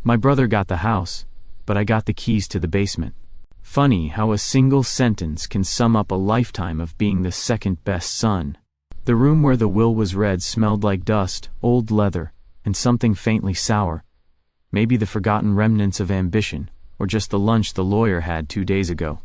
My brother got the house, but I got the keys to the basement. Funny how a single sentence can sum up a lifetime of being the second best son. The room where the will was read smelled like dust, old leather, and something faintly sour. Maybe the forgotten remnants of ambition, or just the lunch the lawyer had 2 days ago.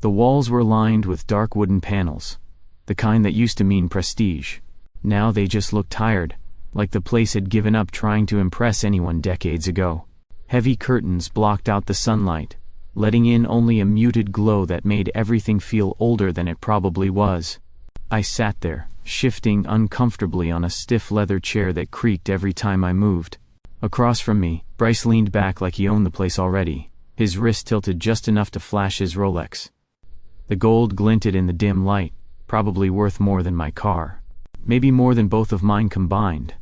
The walls were lined with dark wooden panels, the kind that used to mean prestige. Now they just looked tired, like the place had given up trying to impress anyone decades ago. Heavy curtains blocked out the sunlight, letting in only a muted glow that made everything feel older than it probably was. I sat there, shifting uncomfortably on a stiff leather chair that creaked every time I moved. Across from me, Bryce leaned back like he owned the place already, his wrist tilted just enough to flash his Rolex. The gold glinted in the dim light, probably worth more than my car. Maybe more than both of mine combined.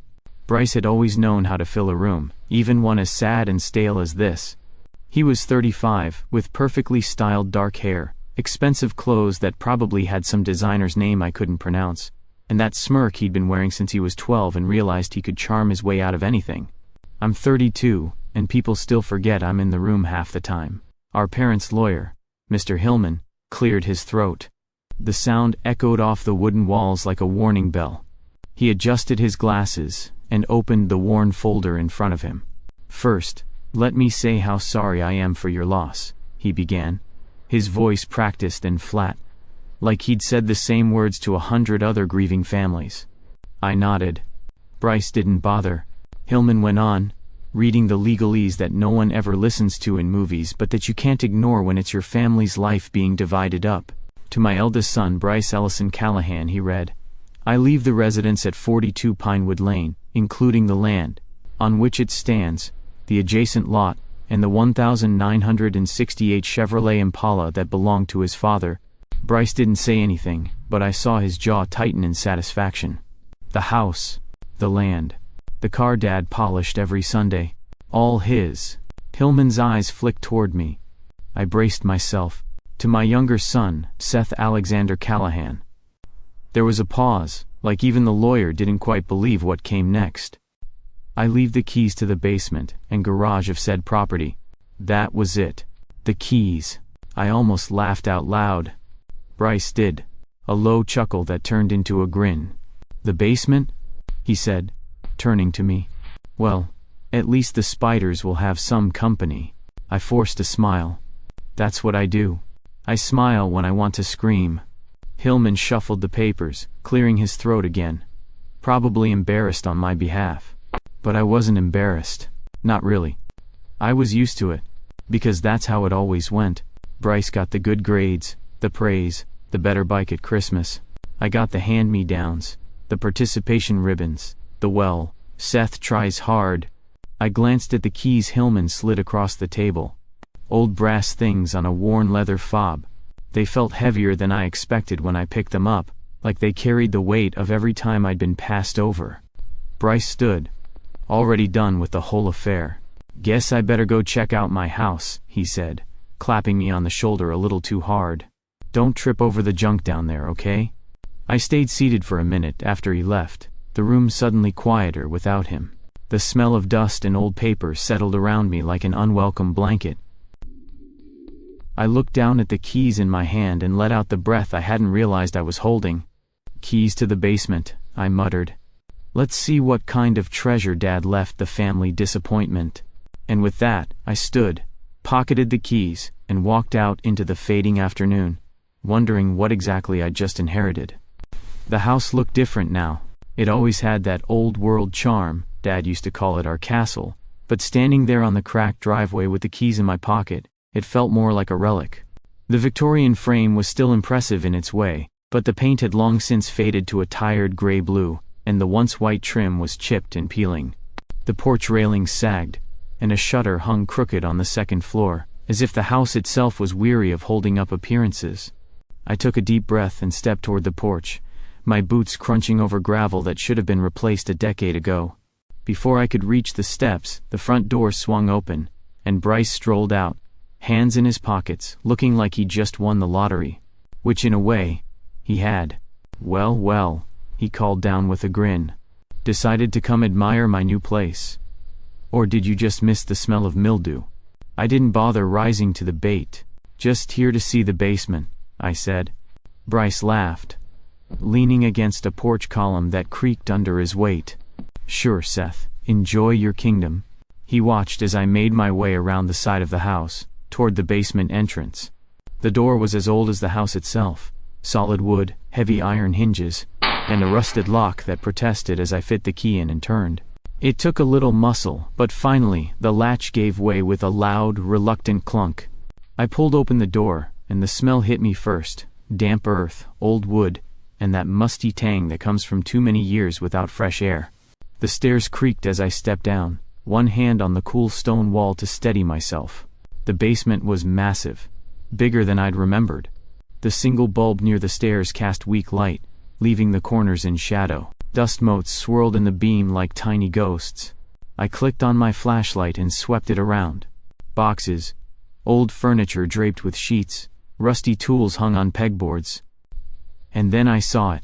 Bryce had always known how to fill a room, even one as sad and stale as this. He was 35, with perfectly styled dark hair, expensive clothes that probably had some designer's name I couldn't pronounce, and that smirk he'd been wearing since he was 12 and realized he could charm his way out of anything. I'm 32, and people still forget I'm in the room half the time. Our parents' lawyer, Mr. Hillman, cleared his throat. The sound echoed off the wooden walls like a warning bell. He adjusted his glasses and opened the worn folder in front of him. "First, let me say how sorry I am for your loss," he began, his voice practiced and flat, like he'd said the same words to 100 other grieving families. I nodded. Bryce didn't bother. Hillman went on, reading the legalese that no one ever listens to in movies but that you can't ignore when it's your family's life being divided up. To my eldest son, Bryce Ellison Callahan, he read, "I leave the residence at 42 Pinewood Lane, including the land on which it stands, the adjacent lot, and the 1968 Chevrolet Impala that belonged to his father." Bryce didn't say anything, but I saw his jaw tighten in satisfaction. The house, the land, the car Dad polished every Sunday, all his. Hillman's eyes flicked toward me. I braced myself. To my younger son, Seth Alexander Callahan. There was a pause, like even the lawyer didn't quite believe what came next. "I leave the keys to the basement and garage of said property." That was it. The keys. I almost laughed out loud. Bryce did. A low chuckle that turned into a grin. "The basement?" he said, turning to me. "Well, at least the spiders will have some company." I forced a smile. That's what I do. I smile when I want to scream. Hillman shuffled the papers, clearing his throat again. Probably embarrassed on my behalf. But I wasn't embarrassed. Not really. I was used to it. Because that's how it always went. Bryce got the good grades, the praise, the better bike at Christmas. I got the hand-me-downs, the participation ribbons, the well, Seth tries hard. I glanced at the keys Hillman slid across the table. Old brass things on a worn leather fob. They felt heavier than I expected when I picked them up, like they carried the weight of every time I'd been passed over. Bryce stood, already done with the whole affair. "Guess I better go check out my house," he said, clapping me on the shoulder a little too hard. "Don't trip over the junk down there, okay?" I stayed seated for a minute after he left, the room suddenly quieter without him. The smell of dust and old paper settled around me like an unwelcome blanket. I looked down at the keys in my hand and let out the breath I hadn't realized I was holding. "Keys to the basement," I muttered. "Let's see what kind of treasure Dad left the family disappointment." And with that, I stood, pocketed the keys, and walked out into the fading afternoon, wondering what exactly I'd just inherited. The house looked different now. It always had that old-world charm, Dad used to call it our castle, but standing there on the cracked driveway with the keys in my pocket, it felt more like a relic. The Victorian frame was still impressive in its way, but the paint had long since faded to a tired gray blue, and the once white trim was chipped and peeling. The porch railings sagged, and a shutter hung crooked on the second floor, as if the house itself was weary of holding up appearances. I took a deep breath and stepped toward the porch, my boots crunching over gravel that should have been replaced a decade ago. Before I could reach the steps, the front door swung open, and Bryce strolled out, hands in his pockets, looking like he'd just won the lottery. Which in a way, he had. "Well, well," he called down with a grin. "Decided to come admire my new place." Or did you just miss the smell of mildew? I didn't bother rising to the bait. Just here to see the basement, I said. Bryce laughed, leaning against a porch column that creaked under his weight. Sure, Seth, enjoy your kingdom. He watched as I made my way around the side of the house, toward the basement entrance. The door was as old as the house itself, solid wood, heavy iron hinges, and a rusted lock that protested as I fit the key in and turned. It took a little muscle, but finally, the latch gave way with a loud, reluctant clunk. I pulled open the door, and the smell hit me first: damp earth, old wood, and that musty tang that comes from too many years without fresh air. The stairs creaked as I stepped down, one hand on the cool stone wall to steady myself. The basement was massive, bigger than I'd remembered. The single bulb near the stairs cast weak light, leaving the corners in shadow. Dust motes swirled in the beam like tiny ghosts. I clicked on my flashlight and swept it around. Boxes, old furniture draped with sheets, rusty tools hung on pegboards. And then I saw it.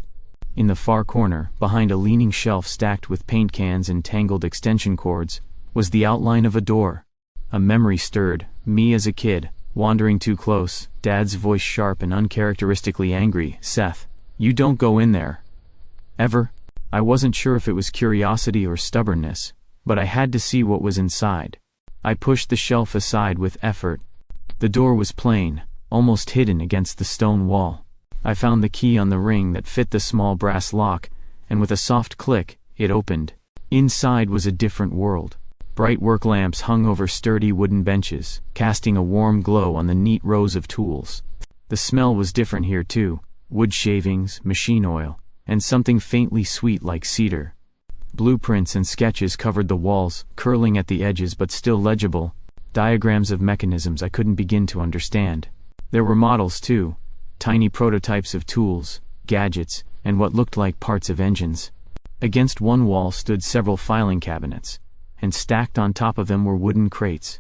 In the far corner, behind a leaning shelf stacked with paint cans and tangled extension cords, was the outline of a door. A memory stirred, me as a kid, wandering too close, Dad's voice sharp and uncharacteristically angry. Seth, you don't go in there. Ever? I wasn't sure if it was curiosity or stubbornness, but I had to see what was inside. I pushed the shelf aside with effort. The door was plain, almost hidden against the stone wall. I found the key on the ring that fit the small brass lock, and with a soft click, it opened. Inside was a different world. Bright work lamps hung over sturdy wooden benches, casting a warm glow on the neat rows of tools. The smell was different here too: wood shavings, machine oil, and something faintly sweet like cedar. Blueprints and sketches covered the walls, curling at the edges but still legible, diagrams of mechanisms I couldn't begin to understand. There were models too, tiny prototypes of tools, gadgets, and what looked like parts of engines. Against one wall stood several filing cabinets, and stacked on top of them were wooden crates,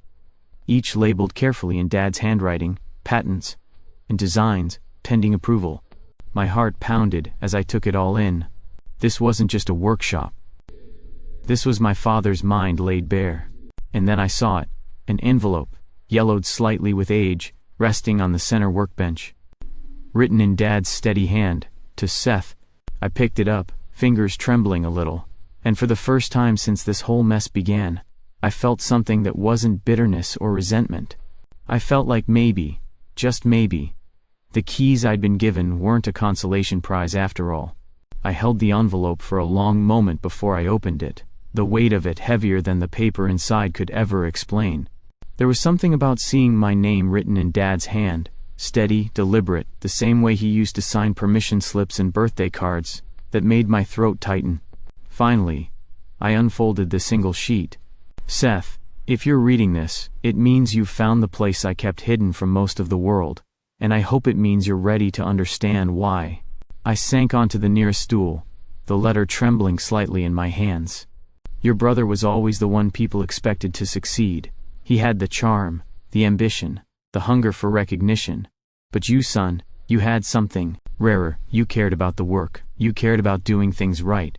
each labeled carefully in Dad's handwriting: patents and designs, pending approval. My heart pounded as I took it all in. This wasn't just a workshop. This was my father's mind laid bare. And then I saw it, an envelope, yellowed slightly with age, resting on the center workbench. Written in Dad's steady hand, to Seth. I picked it up, fingers trembling a little, and for the first time since this whole mess began, I felt something that wasn't bitterness or resentment. I felt like maybe, just maybe, the keys I'd been given weren't a consolation prize after all. I held the envelope for a long moment before I opened it, the weight of it heavier than the paper inside could ever explain. There was something about seeing my name written in Dad's hand, steady, deliberate, the same way he used to sign permission slips and birthday cards, that made my throat tighten. Finally, I unfolded the single sheet. Seth, if you're reading this, it means you've found the place I kept hidden from most of the world. And I hope it means you're ready to understand why. I sank onto the nearest stool, the letter trembling slightly in my hands. Your brother was always the one people expected to succeed. He had the charm, the ambition, the hunger for recognition. But you, son, you had something rarer. You cared about the work. You cared about doing things right.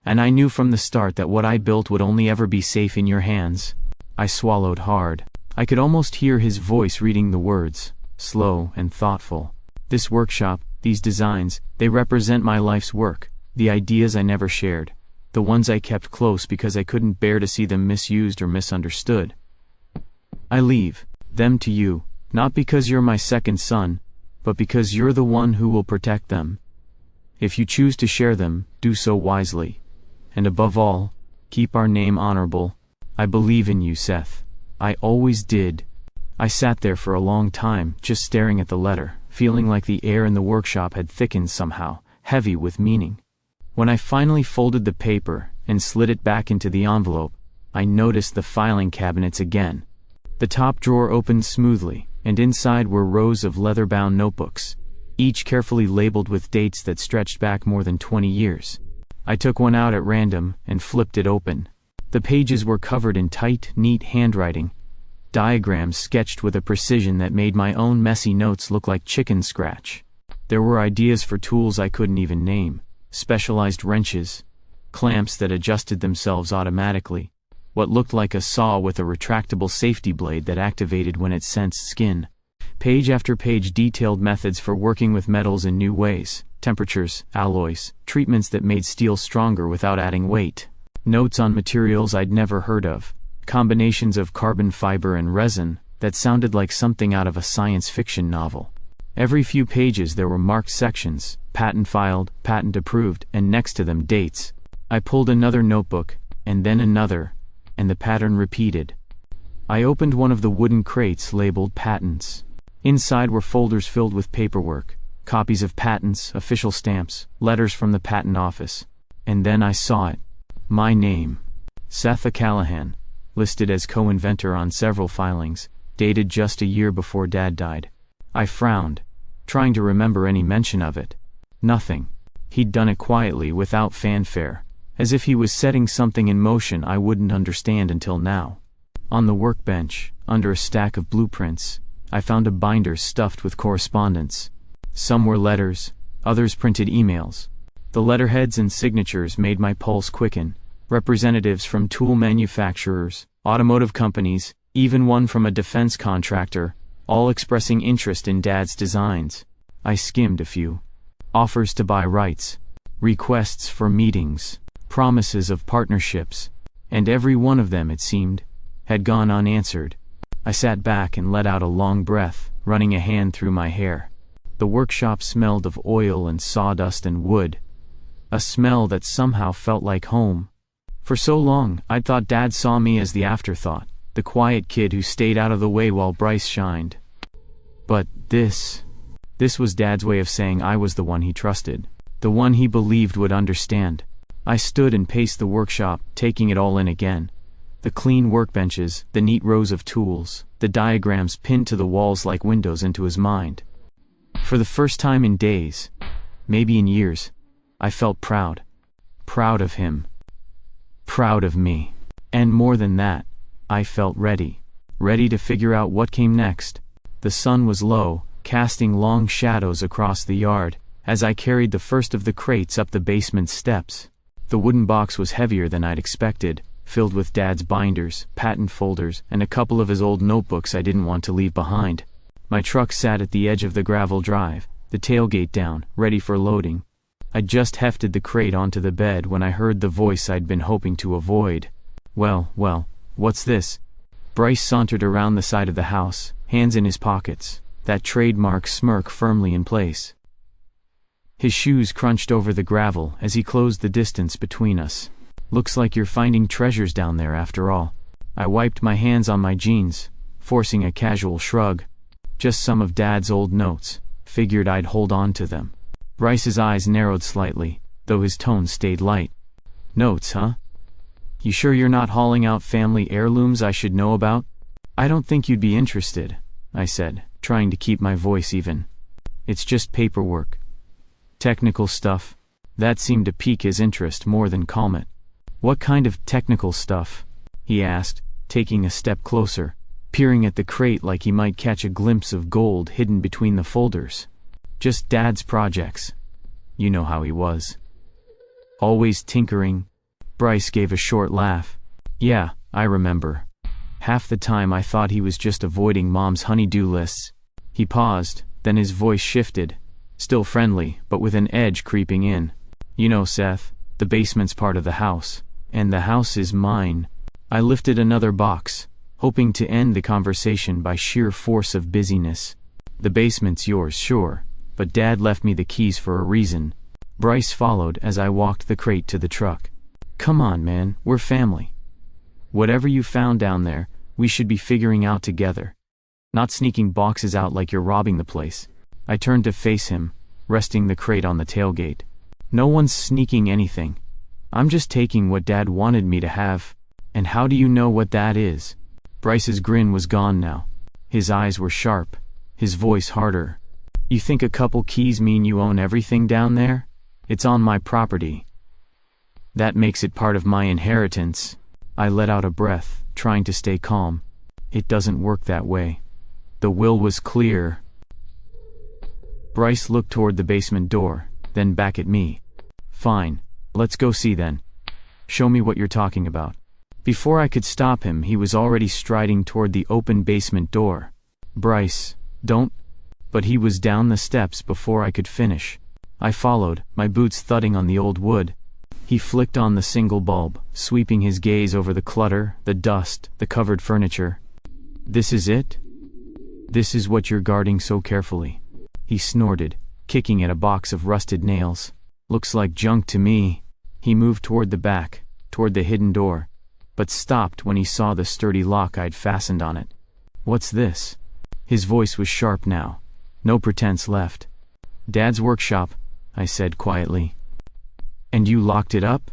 And I knew from the start that what I built would only ever be safe in your hands. I swallowed hard. I could almost hear his voice reading the words, slow and thoughtful. This workshop, these designs, they represent my life's work, the ideas I never shared, the ones I kept close because I couldn't bear to see them misused or misunderstood. I leave them to you, not because you're my second son, but because you're the one who will protect them. If you choose to share them, do so wisely. And above all, keep our name honorable. I believe in you, Seth. I always did. I sat there for a long time, just staring at the letter, feeling like the air in the workshop had thickened somehow, heavy with meaning. When I finally folded the paper and slid it back into the envelope, I noticed the filing cabinets again. The top drawer opened smoothly, and inside were rows of leather-bound notebooks, each carefully labeled with dates that stretched back more than 20 years. I took one out at random and flipped it open. The pages were covered in tight, neat handwriting, diagrams sketched with a precision that made my own messy notes look like chicken scratch. There were ideas for tools I couldn't even name, specialized wrenches, clamps that adjusted themselves automatically, what looked like a saw with a retractable safety blade that activated when it sensed skin. Page after page detailed methods for working with metals in new ways, temperatures, alloys, treatments that made steel stronger without adding weight. Notes on materials I'd never heard of, combinations of carbon fiber and resin that sounded like something out of a science fiction novel. Every few pages there were marked sections, patent filed, patent approved, and next to them dates. I pulled another notebook, and then another, and the pattern repeated. I opened one of the wooden crates labeled patents. Inside were folders filled with paperwork, copies of patents, official stamps, letters from the patent office. And then I saw it. My name. Seth Callahan, listed as co-inventor on several filings, dated just a year before Dad died. I frowned, trying to remember any mention of it. Nothing. He'd done it quietly, without fanfare, as if he was setting something in motion I wouldn't understand until now. On the workbench, under a stack of blueprints, I found a binder stuffed with correspondence. Some were letters, others printed emails. The letterheads and signatures made my pulse quicken. Representatives from tool manufacturers, automotive companies, even one from a defense contractor, all expressing interest in Dad's designs. I skimmed a few. Offers to buy rights, requests for meetings, promises of partnerships, and every one of them, it seemed, had gone unanswered. I sat back and let out a long breath, running a hand through my hair. The workshop smelled of oil and sawdust and wood, a smell that somehow felt like home. For so long, I'd thought Dad saw me as the afterthought, the quiet kid who stayed out of the way while Bryce shined. But this was Dad's way of saying I was the one he trusted, the one he believed would understand. I stood and paced the workshop, taking it all in again. The clean workbenches, the neat rows of tools, the diagrams pinned to the walls like windows into his mind. For the first time in days, maybe in years, I felt proud. Proud of him. Proud of me. And more than that, I felt ready. Ready to figure out what came next. The sun was low, casting long shadows across the yard, as I carried the first of the crates up the basement steps. The wooden box was heavier than I'd expected, filled with Dad's binders, patent folders, and a couple of his old notebooks I didn't want to leave behind. My truck sat at the edge of the gravel drive, the tailgate down, ready for loading. I'd just hefted the crate onto the bed when I heard the voice I'd been hoping to avoid. Well, what's this? Bryce sauntered around the side of the house, hands in his pockets, that trademark smirk firmly in place. His shoes crunched over the gravel as he closed the distance between us. Looks like you're finding treasures down there after all. I wiped my hands on my jeans, forcing a casual shrug. Just some of Dad's old notes. Figured I'd hold on to them. Bryce's eyes narrowed slightly, though his tone stayed light. Notes, huh? You sure you're not hauling out family heirlooms I should know about? I don't think you'd be interested, I said, trying to keep my voice even. It's just paperwork. Technical stuff. That seemed to pique his interest more than calm it. What kind of technical stuff? He asked, taking a step closer, peering at the crate like he might catch a glimpse of gold hidden between the folders. Just Dad's projects. You know how he was. Always tinkering. Bryce gave a short laugh. Yeah, I remember. Half the time I thought he was just avoiding Mom's honey-do lists. He paused, then his voice shifted. Still friendly, but with an edge creeping in. You know, Seth, the basement's part of the house. And the house is mine. I lifted another box, hoping to end the conversation by sheer force of busyness. The basement's yours, sure, but Dad left me the keys for a reason. Bryce followed as I walked the crate to the truck. Come on, man, we're family. Whatever you found down there, we should be figuring out together. Not sneaking boxes out like you're robbing the place. I turned to face him, resting the crate on the tailgate. No one's sneaking anything. I'm just taking what Dad wanted me to have. And how do you know what that is? Bryce's grin was gone now. His eyes were sharp, his voice harder. You think a couple keys mean you own everything down there? It's on my property. That makes it part of my inheritance. I let out a breath, trying to stay calm. It doesn't work that way. The will was clear. Bryce looked toward the basement door, then back at me. Fine, let's go see then. Show me what you're talking about. Before I could stop him, he was already striding toward the open basement door. "Bryce, don't..." But he was down the steps before I could finish. I followed, my boots thudding on the old wood. He flicked on the single bulb, sweeping his gaze over the clutter, the dust, the covered furniture. "This is it? This is what you're guarding so carefully?" He snorted, kicking at a box of rusted nails. "Looks like junk to me." He moved toward the back, toward the hidden door, but stopped when he saw the sturdy lock I'd fastened on it. "What's this?" His voice was sharp now. No pretense left. "Dad's workshop," I said quietly. "And you locked it up?"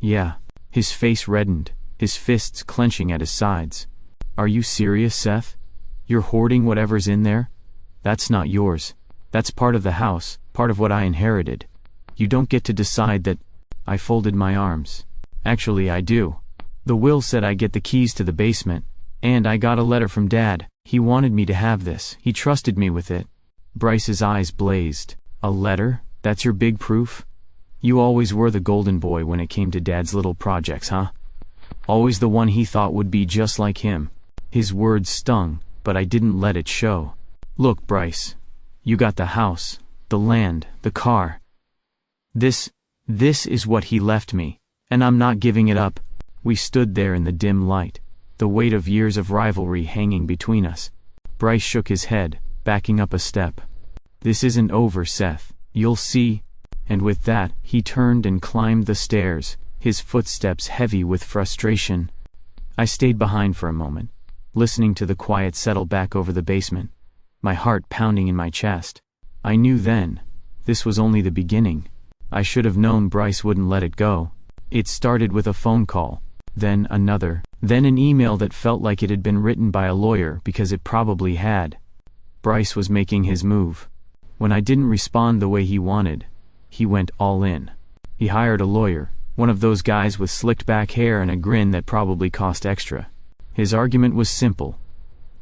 "Yeah." His face reddened, his fists clenching at his sides. "Are you serious, Seth? You're hoarding whatever's in there? That's not yours. That's part of the house, part of what I inherited. You don't get to decide that." I folded my arms. "Actually, I do. The will said I get the keys to the basement, and I got a letter from Dad. He wanted me to have this. He trusted me with it." Bryce's eyes blazed. "A letter? That's your big proof? You always were the golden boy when it came to Dad's little projects, huh? Always the one he thought would be just like him." His words stung, but I didn't let it show. "Look, Bryce. You got the house, the land, the car. This is what he left me, and I'm not giving it up." We stood there in the dim light, the weight of years of rivalry hanging between us. Bryce shook his head, backing up a step. "This isn't over, Seth. You'll see." And with that, he turned and climbed the stairs, his footsteps heavy with frustration. I stayed behind for a moment, listening to the quiet settle back over the basement, my heart pounding in my chest. I knew then, this was only the beginning. I should have known Bryce wouldn't let it go. It started with a phone call, then another, then an email that felt like it had been written by a lawyer because it probably had. Bryce was making his move. When I didn't respond the way he wanted, he went all in. He hired a lawyer, one of those guys with slicked back hair and a grin that probably cost extra. His argument was simple.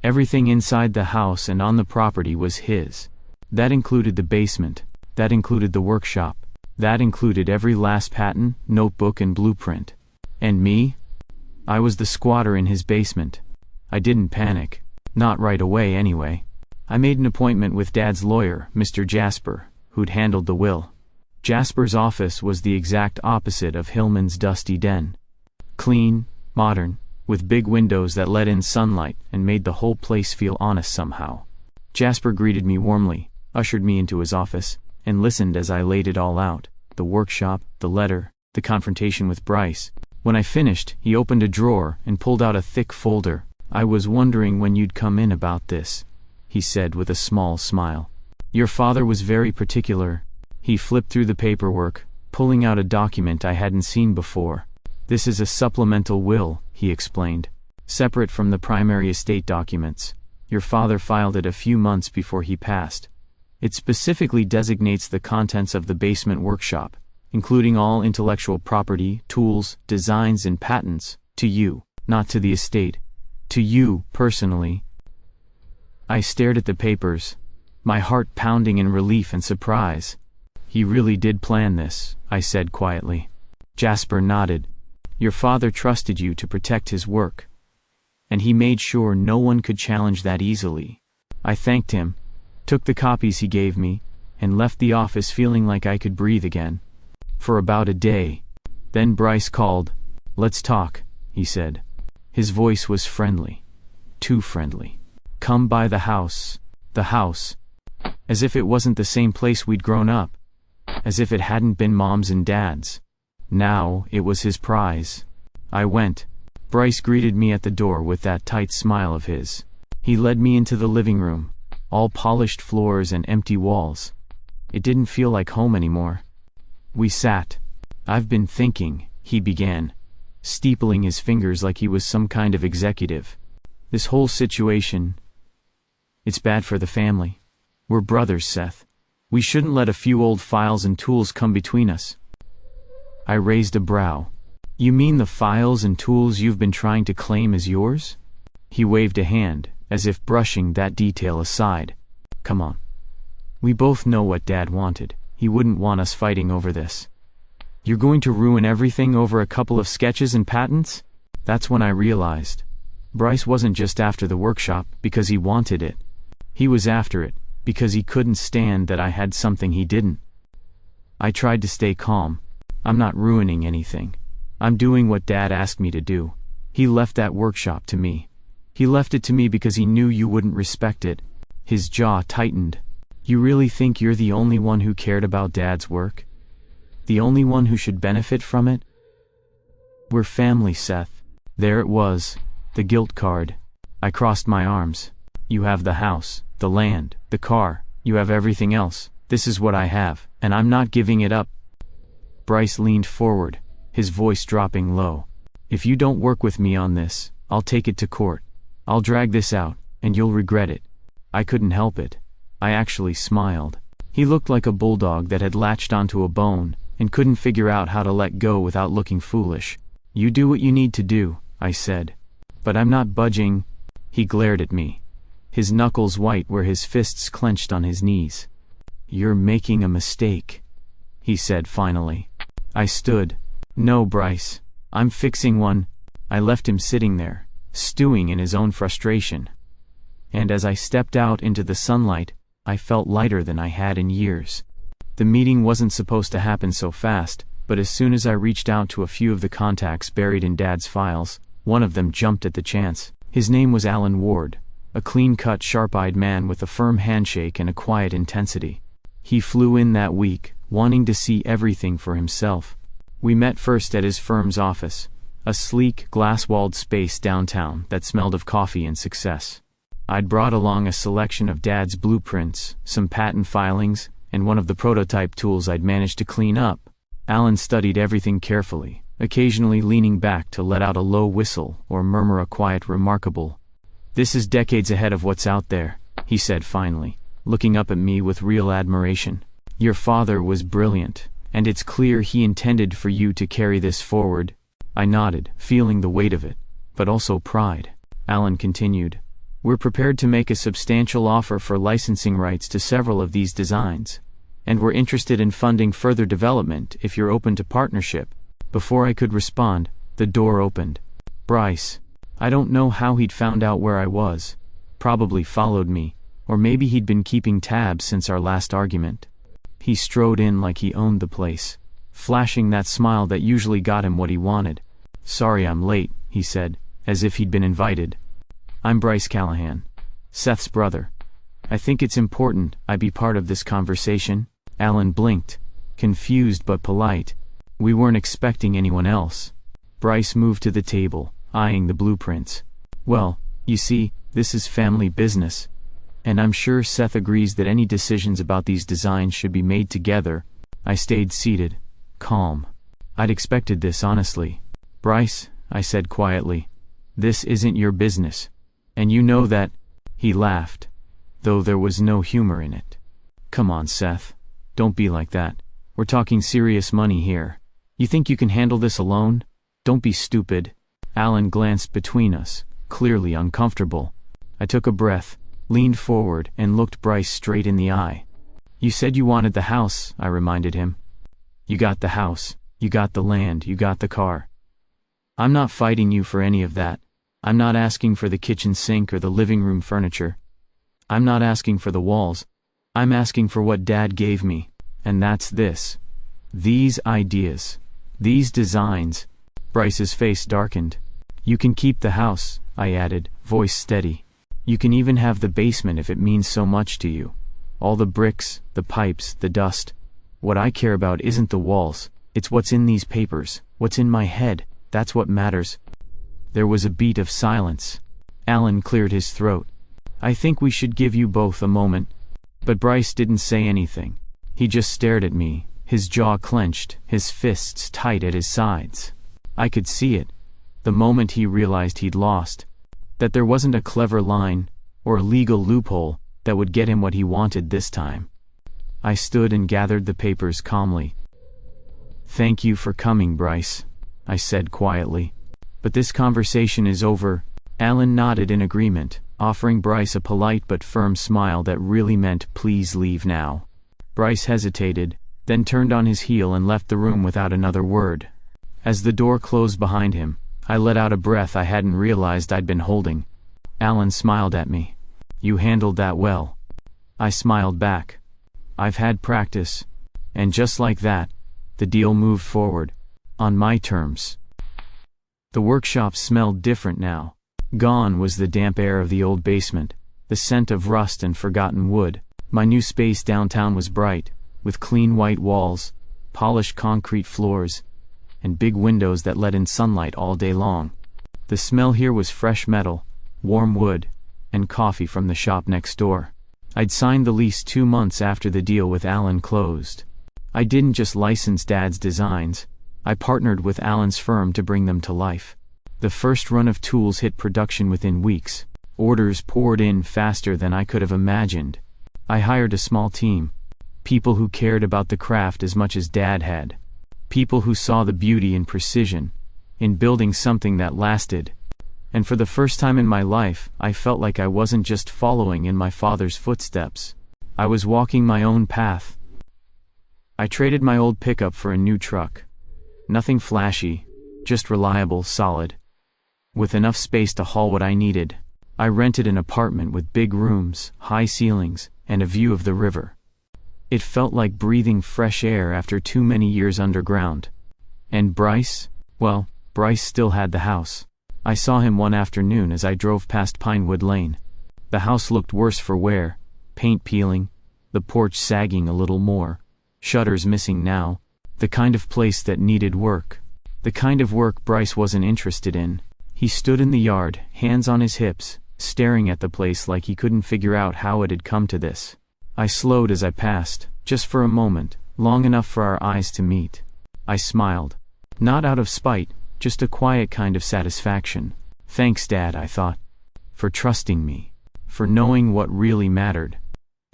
Everything inside the house and on the property was his. That included the basement. That included the workshop. That included every last patent, notebook, and blueprint. And me? I was the squatter in his basement. I didn't panic. Not right away, anyway. I made an appointment with Dad's lawyer, Mr. Jasper, who'd handled the will. Jasper's office was the exact opposite of Hillman's dusty den. Clean, modern, with big windows that let in sunlight and made the whole place feel honest somehow. Jasper greeted me warmly, ushered me into his office, and listened as I laid it all out, the workshop, the letter, the confrontation with Bryce. When I finished, he opened a drawer and pulled out a thick folder. "I was wondering when you'd come in about this," he said with a small smile. "Your father was very particular." He flipped through the paperwork, pulling out a document I hadn't seen before. "This is a supplemental will," he explained, "separate from the primary estate documents. Your father filed it a few months before he passed. It specifically designates the contents of the basement workshop, including all intellectual property, tools, designs, and patents, to you, not to the estate. To you, personally." I stared at the papers, my heart pounding in relief and surprise. "He really did plan this," I said quietly. Jasper nodded. "Your father trusted you to protect his work, and he made sure no one could challenge that easily." I thanked him, took the copies he gave me, and left the office feeling like I could breathe again. For about a day. Then Bryce called. "Let's talk," he said. His voice was friendly. Too friendly. "Come by the house." The house. As if it wasn't the same place we'd grown up. As if it hadn't been Mom's and Dad's. Now, it was his prize. I went. Bryce greeted me at the door with that tight smile of his. He led me into the living room. All polished floors and empty walls. It didn't feel like home anymore. We sat. "I've been thinking," he began, steepling his fingers like he was some kind of executive. "This whole situation, it's bad for the family. We're brothers, Seth. We shouldn't let a few old files and tools come between us." I raised a brow. "You mean the files and tools you've been trying to claim as yours?" He waved a hand, as if brushing that detail aside. "Come on. We both know what Dad wanted. He wouldn't want us fighting over this. You're going to ruin everything over a couple of sketches and patents?" That's when I realized. Bryce wasn't just after the workshop because he wanted it. He was after it because he couldn't stand that I had something he didn't. I tried to stay calm. I'm not ruining anything. I'm doing what Dad asked me to do. He left that workshop to me. He left it to me because he knew you wouldn't respect it. His jaw tightened. You really think you're the only one who cared about Dad's work? The only one who should benefit from it? We're family, Seth. There it was, the guilt card. I crossed my arms. You have the house, the land, the car, you have everything else. This is what I have, and I'm not giving it up. Bryce leaned forward, his voice dropping low. If you don't work with me on this, I'll take it to court. I'll drag this out, and you'll regret it. I couldn't help it. I actually smiled. He looked like a bulldog that had latched onto a bone, and couldn't figure out how to let go without looking foolish. You do what you need to do, I said. But I'm not budging. He glared at me, his knuckles white where his fists clenched on his knees. You're making a mistake, he said finally. I stood. No, Bryce. I'm fixing one. I left him sitting there, stewing in his own frustration. And as I stepped out into the sunlight, I felt lighter than I had in years. The meeting wasn't supposed to happen so fast, but as soon as I reached out to a few of the contacts buried in Dad's files, one of them jumped at the chance. His name was Alan Ward, a clean-cut, sharp-eyed man with a firm handshake and a quiet intensity. He flew in that week, wanting to see everything for himself. We met first at his firm's office, a sleek, glass-walled space downtown that smelled of coffee and success. I'd brought along a selection of Dad's blueprints, some patent filings, and one of the prototype tools I'd managed to clean up. Alan studied everything carefully, occasionally leaning back to let out a low whistle or murmur a quiet remarkable. This is decades ahead of what's out there, he said finally, looking up at me with real admiration. Your father was brilliant, and it's clear he intended for you to carry this forward. I nodded, feeling the weight of it, but also pride. Alan continued. We're prepared to make a substantial offer for licensing rights to several of these designs, and we're interested in funding further development if you're open to partnership. Before I could respond, the door opened. Bryce. I don't know how he'd found out where I was. Probably followed me, or maybe he'd been keeping tabs since our last argument. He strode in like he owned the place, flashing that smile that usually got him what he wanted. Sorry I'm late, he said, as if he'd been invited. I'm Bryce Callahan, Seth's brother. I think it's important I be part of this conversation. Alan blinked, confused but polite. We weren't expecting anyone else. Bryce moved to the table, eyeing the blueprints. Well, you see, this is family business. And I'm sure Seth agrees that any decisions about these designs should be made together. I stayed seated, calm. I'd expected this, honestly. Bryce, I said quietly, this isn't your business. And you know that. He laughed, though there was no humor in it. Come on, Seth. Don't be like that. We're talking serious money here. You think you can handle this alone? Don't be stupid. Alan glanced between us, clearly uncomfortable. I took a breath, leaned forward, and looked Bryce straight in the eye. You said you wanted the house, I reminded him. You got the house, you got the land, you got the car. I'm not fighting you for any of that. I'm not asking for the kitchen sink or the living room furniture. I'm not asking for the walls. I'm asking for what Dad gave me, and that's this. These ideas. These designs. Bryce's face darkened. You can keep the house, I added, voice steady. You can even have the basement if it means so much to you. All the bricks, the pipes, the dust. What I care about isn't the walls. It's what's in these papers, what's in my head. That's what matters. There was a beat of silence. Alan cleared his throat. I think we should give you both a moment. But Bryce didn't say anything. He just stared at me, his jaw clenched, his fists tight at his sides. I could see it, the moment he realized he'd lost. That there wasn't a clever line, or legal loophole, that would get him what he wanted this time. I stood and gathered the papers calmly. Thank you for coming, Bryce, I said quietly. But this conversation is over. Alan nodded in agreement, offering Bryce a polite but firm smile that really meant please leave now. Bryce hesitated, then turned on his heel and left the room without another word. As the door closed behind him, I let out a breath I hadn't realized I'd been holding. Alan smiled at me. "You handled that well." I smiled back. "I've had practice." And just like that, the deal moved forward. On my terms. The workshop smelled different now. Gone was the damp air of the old basement, the scent of rust and forgotten wood. My new space downtown was bright, with clean white walls, polished concrete floors, and big windows that let in sunlight all day long. The smell here was fresh metal, warm wood, and coffee from the shop next door. I'd signed the lease 2 months after the deal with Alan closed. I didn't just license Dad's designs, I partnered with Alan's firm to bring them to life. The first run of tools hit production within weeks. Orders poured in faster than I could have imagined. I hired a small team. People who cared about the craft as much as Dad had. People who saw the beauty in precision, in building something that lasted. And for the first time in my life, I felt like I wasn't just following in my father's footsteps. I was walking my own path. I traded my old pickup for a new truck. Nothing flashy, just reliable, solid. With enough space to haul what I needed. I rented an apartment with big rooms, high ceilings, and a view of the river. It felt like breathing fresh air after too many years underground. And Bryce? Well, Bryce still had the house. I saw him one afternoon as I drove past Pinewood Lane. The house looked worse for wear, paint peeling, the porch sagging a little more, shutters missing now, the kind of place that needed work. The kind of work Bryce wasn't interested in. He stood in the yard, hands on his hips, staring at the place like he couldn't figure out how it had come to this. I slowed as I passed, just for a moment, long enough for our eyes to meet. I smiled. Not out of spite, just a quiet kind of satisfaction. Thanks, Dad, I thought. For trusting me. For knowing what really mattered.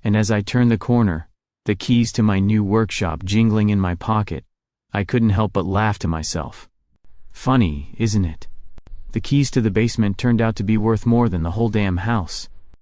And as I turned the corner, the keys to my new workshop jingling in my pocket, I couldn't help but laugh to myself. Funny, isn't it? The keys to the basement turned out to be worth more than the whole damn house.